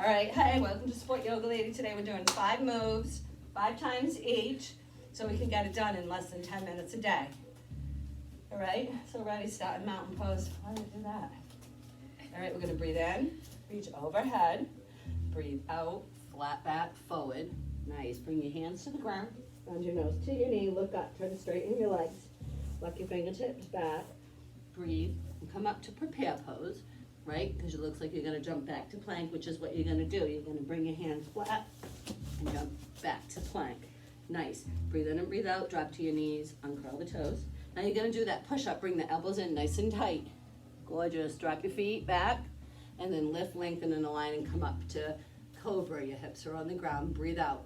All right, hey, welcome to Sport Yoga Lady. Today we're doing 5 moves, 5 times each, so we can get it done in less than 10 minutes a day. All right, so ready, start in mountain pose. Why did I do that? All right, we're gonna breathe in, reach overhead, breathe out, flat back, forward. Nice, bring your hands to the ground, round your nose to your knee, look up, try to straighten your legs, lock your fingertips back, breathe, and come up to prepare pose. Right? Because it looks like you're going to jump back to plank, which is what you're going to do. You're going to bring your hands flat and jump back to plank. Nice. Breathe in and breathe out. Drop to your knees. Uncurl the toes. Now you're going to do that push-up. Bring the elbows in nice and tight. Gorgeous. Drop your feet back and then lift, lengthen in a line and come up to cobra. Your hips are on the ground. Breathe out.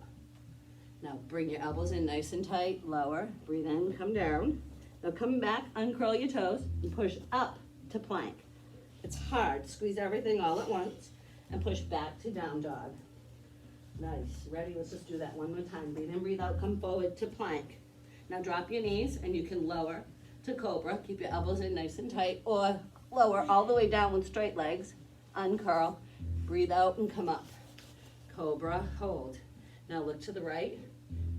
Now bring your elbows in nice and tight. Lower. Breathe in. Come down. Now come back. Uncurl your toes and push up to plank. It's hard. Squeeze everything all at once and push back to down dog. Nice. Ready? Let's just do that one more time. Breathe in, breathe out, come forward to plank. Now drop your knees and you can lower to cobra. Keep your elbows in nice and tight, or lower all the way down with straight legs. Uncurl. Breathe out and come up. Cobra, hold. Now look to the right.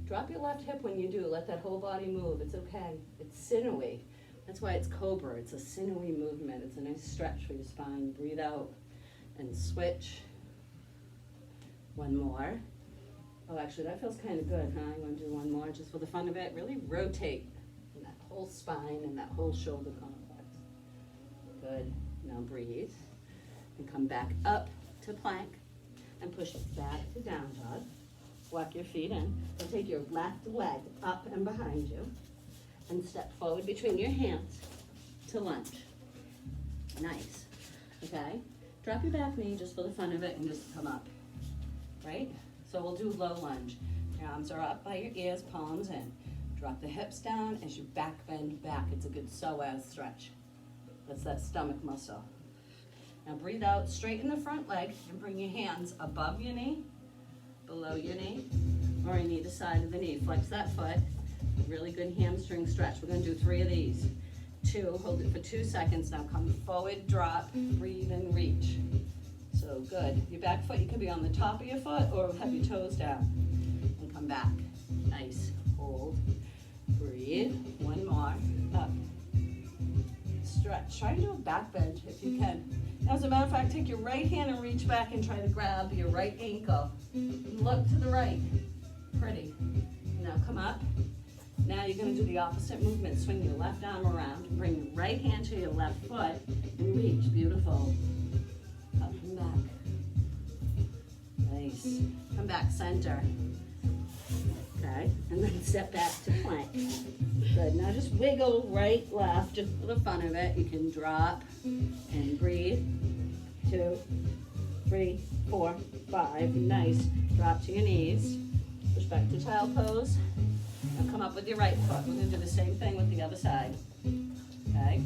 Drop your left hip when you do. Let that whole body move. It's okay. It's sinewy. That's why it's cobra. It's a sinewy movement. It's a nice stretch for your spine. Breathe out and switch. One more. Oh, actually, that feels kind of good, huh? You want to do one more just for the fun of it? Really rotate that whole spine and that whole shoulder complex. Good. Now breathe. And come back up to plank and push it back to down dog. Walk your feet in. And take your left leg up and behind you. And step forward between your hands to lunge. Nice. Okay? Drop your back knee just for the fun of it and just come up. Right? So we'll do low lunge. Your arms are up by your ears, palms in. Drop the hips down as you back bend back. It's a good psoas stretch. That's that stomach muscle. Now breathe out, straighten the front leg and bring your hands above your knee, below your knee, or on either side of the knee. Flex that foot. Really good hamstring stretch. We're going to do 3 of these. 2, hold it for 2 seconds. Now come forward, drop, breathe, and reach. So good. Your back foot, you can be on the top of your foot or have your toes down. And come back. Nice. Hold. Breathe. One more. Up. Stretch. Try to do a back bend if you can. Now, as a matter of fact, take your right hand and reach back and try to grab your right ankle. Look to the right. Pretty. Now come up. Now you're going to do the opposite movement. Swing your left arm around. Bring your right hand to your left foot and reach. Beautiful. Up and back. Nice. Come back center. Okay. And then step back to plank. Good. Now just wiggle right, left, just for the fun of it. You can drop and breathe. 2, 3, 4, 5. Nice. Drop to your knees. Push back to child pose. Now come up with your right foot. We're going to do the same thing with the other side. Okay?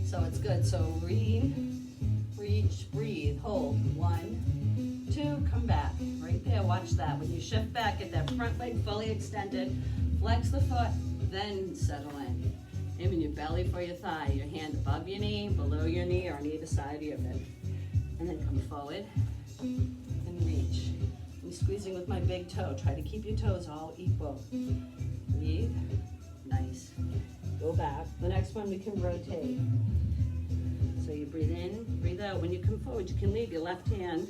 So it's good. So reach, breathe, hold. 1, 2, come back. Right there, watch that. When you shift back, get that front leg fully extended. Flex the foot, then settle in. Aim in your belly for your thigh. Your hand above your knee, below your knee, or on either side of your hip. And then come forward and reach. I'm squeezing with my big toe. Try to keep your toes all equal. Breathe. Nice. Go back. The next one we can rotate. So you breathe in, breathe out. When you come forward, you can leave your left hand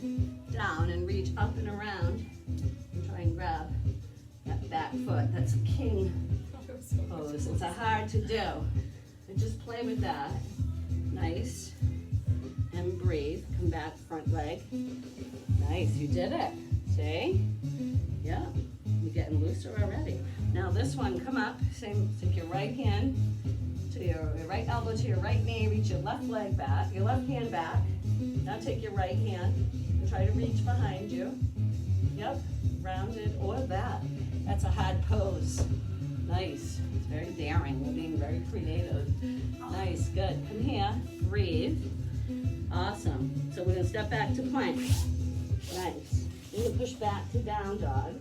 down and reach up and around and try and grab that back foot. That's a king pose. It's a hard to do. And just play with that. Nice. And breathe. Come back, front leg. Nice. You did it. See? Yeah, you're getting looser already. Now this one, come up, same, take your right hand to your right elbow to your right knee, reach your left leg back, your left hand back. Now take your right hand and try to reach behind you. Yep, rounded or that. That's a hard pose. Nice, it's very daring, we're being very creative. Nice, good, come here, breathe. Awesome, so we're gonna step back to plank. Nice. You're going to push back to down dog.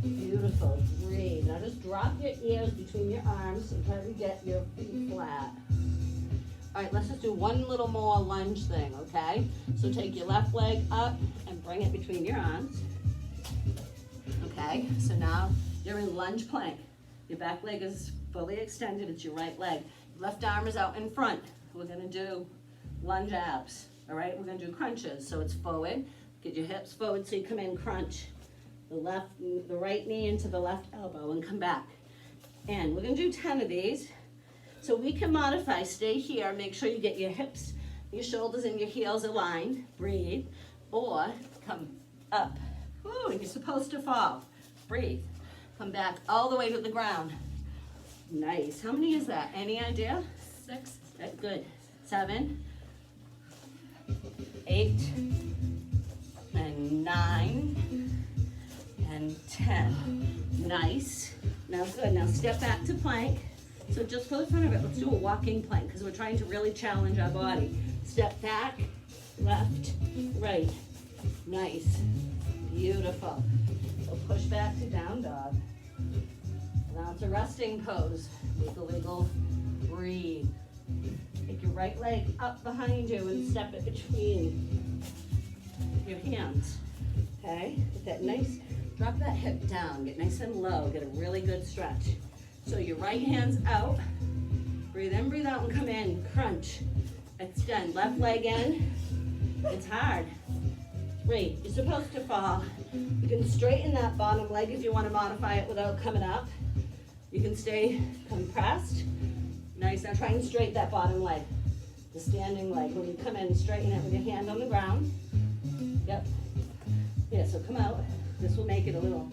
Beautiful. Breathe. Now just drop your ears between your arms and try to get your feet flat. All right, let's just do one little more lunge thing, okay? So take your left leg up and bring it between your arms. Okay, so now you're in lunge plank. Your back leg is fully extended, it's your right leg. Left arm is out in front. We're gonna do lunge abs, all right? We're gonna do crunches, so it's forward. Get your hips forward so you come in, crunch. The right knee into the left elbow and come back. And we're gonna do 10 of these. So we can modify, stay here, make sure you get your hips, your shoulders and your heels aligned, breathe, or come up. Woo, and you're supposed to fall, breathe. Come back all the way to the ground. Nice, how many is that? Any idea? 6. Good, 7, 8, and 9, and 10. Nice, now good, now step back to plank. So just for the front of it, let's do a walking plank because we're trying to really challenge our body. Step back, left, right. Nice, beautiful. So push back to down dog. Now it's a resting pose. Wiggle, wiggle, breathe. Take your right leg up behind you and step it between your hands. Okay, get that nice, drop that hip down, get nice and low, get a really good stretch. So your right hand's out, breathe in, breathe out, and come in, crunch, extend, left leg in, it's hard. 3, you're supposed to fall. You can straighten that bottom leg if you want to modify it without coming up. You can stay compressed. Nice, now try and straighten that bottom leg, the standing leg. When you come in, straighten it with your hand on the ground. Yep, yeah, so come out. This will make it a little,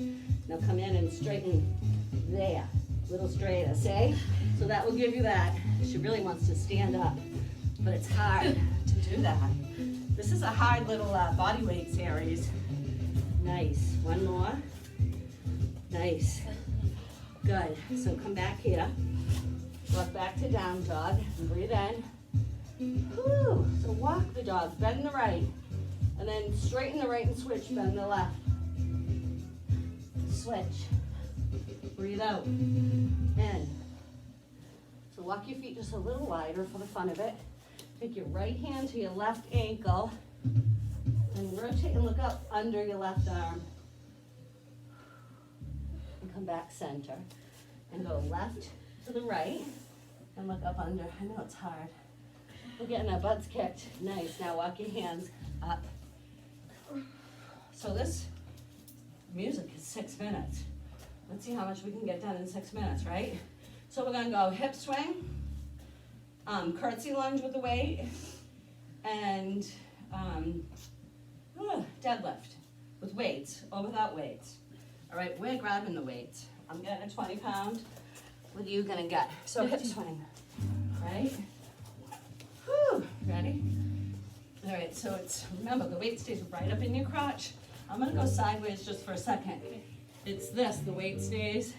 now come in and straighten there. Little straighter, see? So that will give you that. She really wants to stand up, but it's hard to do that. This is a hard little body weight series. Nice, one more. Nice, good. So come back here, walk back to down dog, and breathe in. Whew. So walk the dog, bend the right, and then straighten the right and switch, bend the left. Switch. Breathe out, in. So walk your feet just a little wider for the fun of it. Take your right hand to your left ankle and rotate and look up under your left arm. And come back center. And go left to the right and look up under. I know it's hard. We're getting our butts kicked. Nice, now walk your hands up. So this music is 6 minutes. Let's see how much we can get done in 6 minutes, right? So we're gonna go hip swing, curtsy lunge with the weight, and deadlift with weights or without weights. All right, we're grabbing the weights. I'm getting a 20-pound. What are you gonna get? So hip swing, right? Whew, ready? All right, so it's, remember the weight stays right up in your crotch. I'm gonna go sideways just for a second. It's this, the weight stays,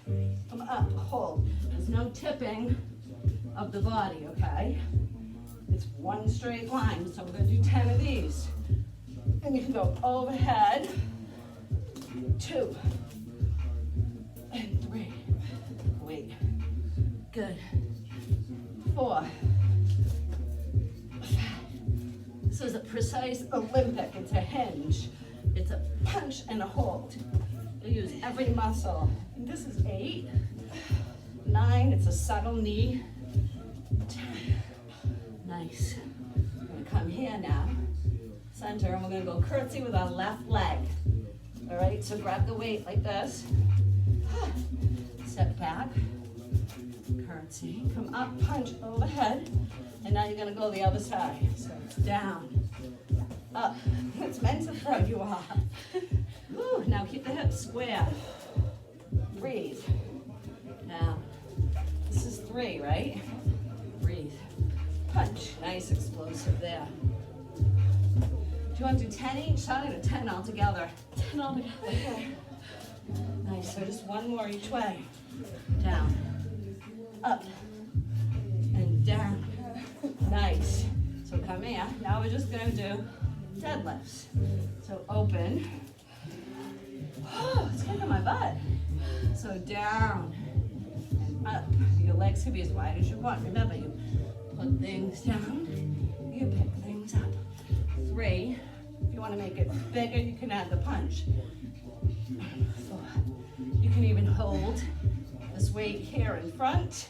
come up, hold. There's no tipping of the body, okay? It's one straight line, so we're gonna do 10 of these. And you can go overhead, 2, and 3, wait, good, 4, 5. This is a precise Olympic, it's a hinge. It's a punch and a hold. You use every muscle. And this is 8, 9, it's a subtle knee. 10, nice. We're gonna come here now, center, and we're gonna go curtsy with our left leg. All right, so grab the weight like this. Step back, curtsy, come up, punch overhead, and now you're gonna go the other side. So it's down, up. It's meant to throw you off. Woo, now keep the hips square. Breathe. Now, this is 3, right? Breathe. Punch. Nice, explosive there. Do you want to do 10 each side or 10 all together? 10 all together. Okay. Nice, so just one more each way. Down. Up. And down. Nice. So come here. Now we're just going to do deadlifts. So open. Oh, it's kicking my butt. So down and up. Your legs can be as wide as you want. Remember, you Put things down. You pick things up. 3. If you want to make it bigger, you can add the punch. 4. You can even hold this weight here in front.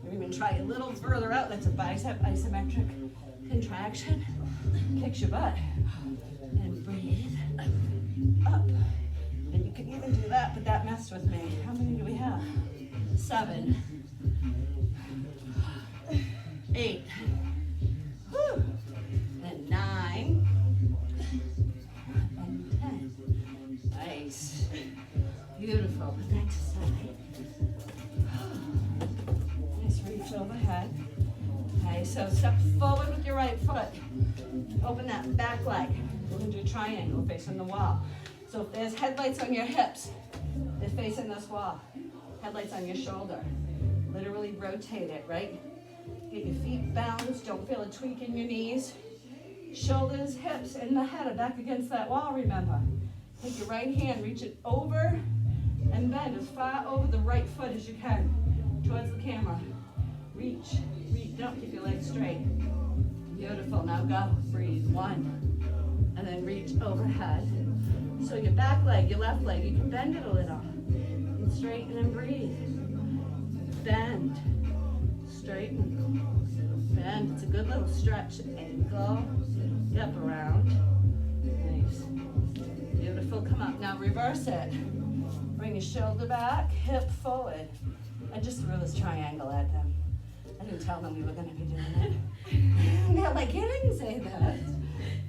Or even try a little further out. That's a bicep isometric contraction. Kicks your butt. And breathe up. And you can even do that, but that messed with me. How many do we have? 7. 8. Whew. And 9. And 10. Nice. Beautiful. Put that to side. Nice reach overhead. Okay, so step forward with your right foot. Open that back leg. We're going to do a triangle facing the wall. So if there's headlights on your hips, they're facing this wall. Headlights on your shoulder. Literally rotate it, right? Get your feet balanced. Don't feel a tweak in your knees. Shoulders, hips, and the head are back against that wall, remember. Take your right hand, reach it over, and bend as far over the right foot as you can towards the camera. Reach, reach, don't keep your legs straight. Beautiful, now go, breathe, 1, and then reach overhead. So your back leg, your left leg, you can bend it a little. And straighten and breathe. Bend, straighten, bend. It's a good little stretch. Ankle, yep, around. Nice, beautiful, come up. Now reverse it. Bring your shoulder back, hip forward. I just threw this triangle at them. I didn't tell them we were gonna be doing it. They're like, you didn't say that.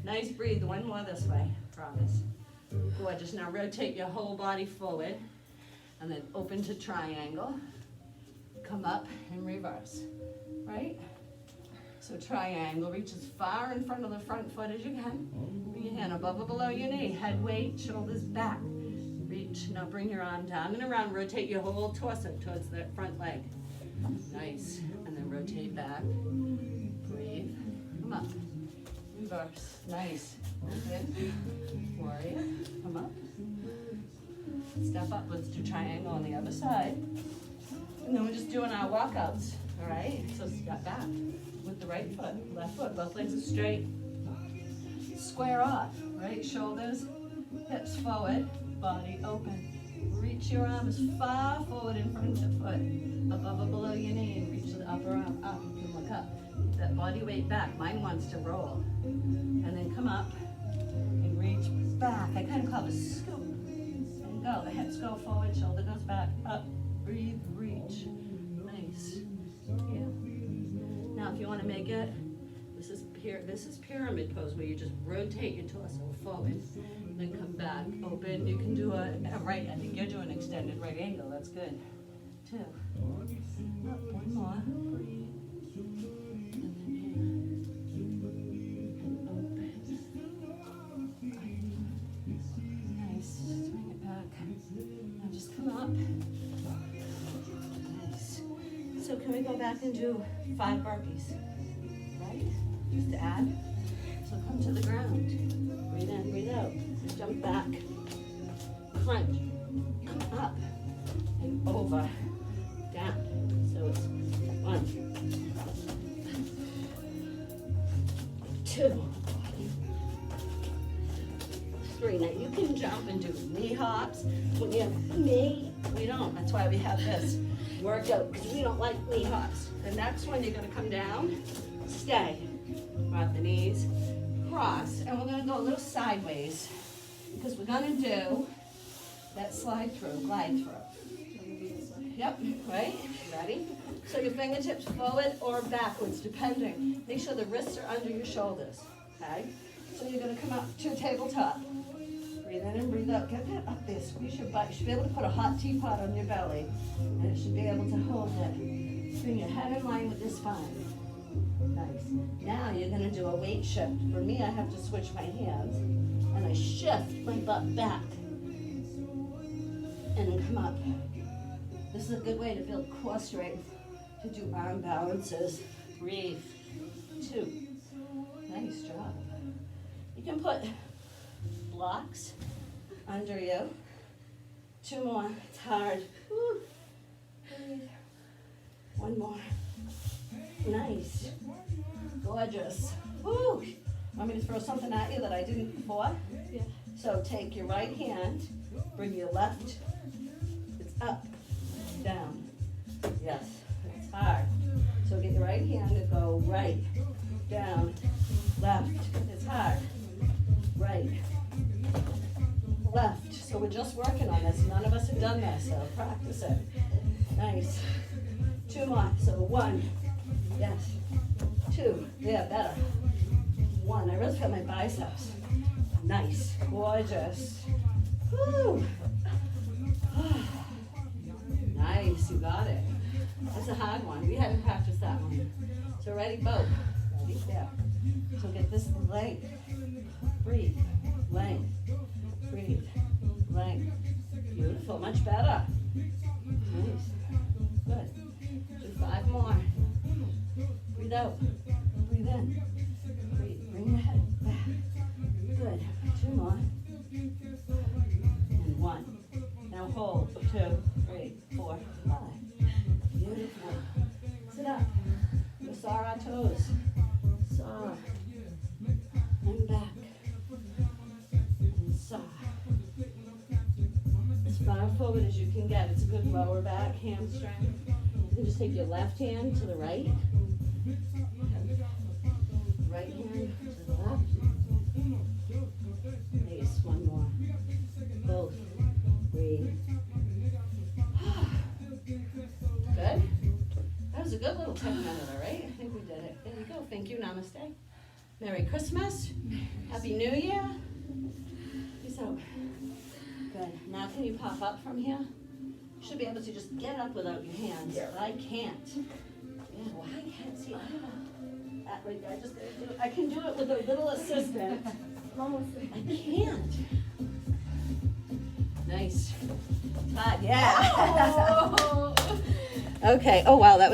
Nice, breathe, 1 more this way, promise. Gorgeous, now rotate your whole body forward and then open to triangle. Come up and reverse, right? So triangle, reach as far in front of the front foot as you can. Bring your hand above or below your knee, head weight, shoulders back. Reach, now bring your arm down and around, rotate your whole torso towards the front leg. Nice, and then rotate back, breathe, come up, reverse, nice. Good. Warrior, come up. Step up, let's do triangle on the other side. And then we're just doing our walkouts, all right? So step back with the right foot, left foot, both legs are straight. Square off, right? Shoulders, hips forward, body open. Reach your arm as far forward in front of the foot, above or below your knee, and reach the upper arm up. You can look up. Keep that body weight back. Mine wants to roll. And then come up and reach back. I kind of call it a scoop. And go. The hips go forward, shoulder goes back, up, breathe, reach. Nice. Yeah. Now if you want to make it, this is pyramid pose where you just rotate your torso forward. Then come back, open. You can do a right, I think you're doing extended right angle. That's good. 2. Up, 1 more. Breathe. Nice. Bring it back. Now just come up. Nice. So can we go back and do 5 burpees? Right? Just to add. So come to the ground. Breathe in, breathe out. Jump back. Crunch. Come up. And over. Down. So it's 1, 2, 3. Now you can jump and do knee hops. When you have knee, we don't. That's why we have this workout, because we don't like knee hops. The next one, you're going to come down, stay. Drop the knees, cross, and we're going to go a little sideways, because we're going to do that slide through, glide through. Yep, right? Ready? So your fingertips forward or backwards, depending. Make sure the wrists are under your shoulders, okay? So you're going to come up to a tabletop. Breathe in and breathe out. Get that up there. Squeeze your butt. You should be able to put a hot teapot on your belly, and it should be able to hold it. Bring your head in line with your spine. Nice. Now you're going to do a weight shift. For me, I have to switch my hands, and I shift my butt back, and then come up. This is a good way to build core strength, to do arm balances. Breathe. 2. Nice job. You can put blocks under you. 2 more. It's hard. Woo. Breathe. 1 more. Nice. Gorgeous. Woo. Want me to throw something at you that I didn't before? Yeah. So take your right hand, bring your left, it's up, down. Yes, it's hard. So get your right hand to go right, down, left. It's hard. Right, left. So we're just working on this. None of us have done this, so practice it. Nice. 2 more. So 1, yes. 2, yeah, better. 1, I really feel my biceps. Nice, gorgeous. Woo. Nice, you got it. That's a hard one. We hadn't practiced that one. So ready, both. Ready, yeah. So get this length. Breathe, length. Breathe, length. Beautiful, much better. Nice, good. Do 5 more. Breathe out, breathe in. Breathe, bring your head back. Good, 2 more. And 1. Now hold, 2, 3, 4, 5. Beautiful. Sit up. Massage our toes. Saw. And back. And saw. As far forward as you can get. It's a good lower back hamstring. You can just take your left hand to the right. Right hand to the left. Nice. 1 more. Both. Breathe. Good. That was a good little 10 minute, all right? I think we did it. There you go. Thank you. Namaste. Merry Christmas. Happy New Year. Peace out. Good. Now can you pop up from here? You should be able to just get up without your hands, but I can't. Yeah, well, I can't see. I don't know. That right there. I just gotta do it. I can do it with a little assistant. I can't. Nice. Todd, yeah. Oh. Okay. Oh, wow. That was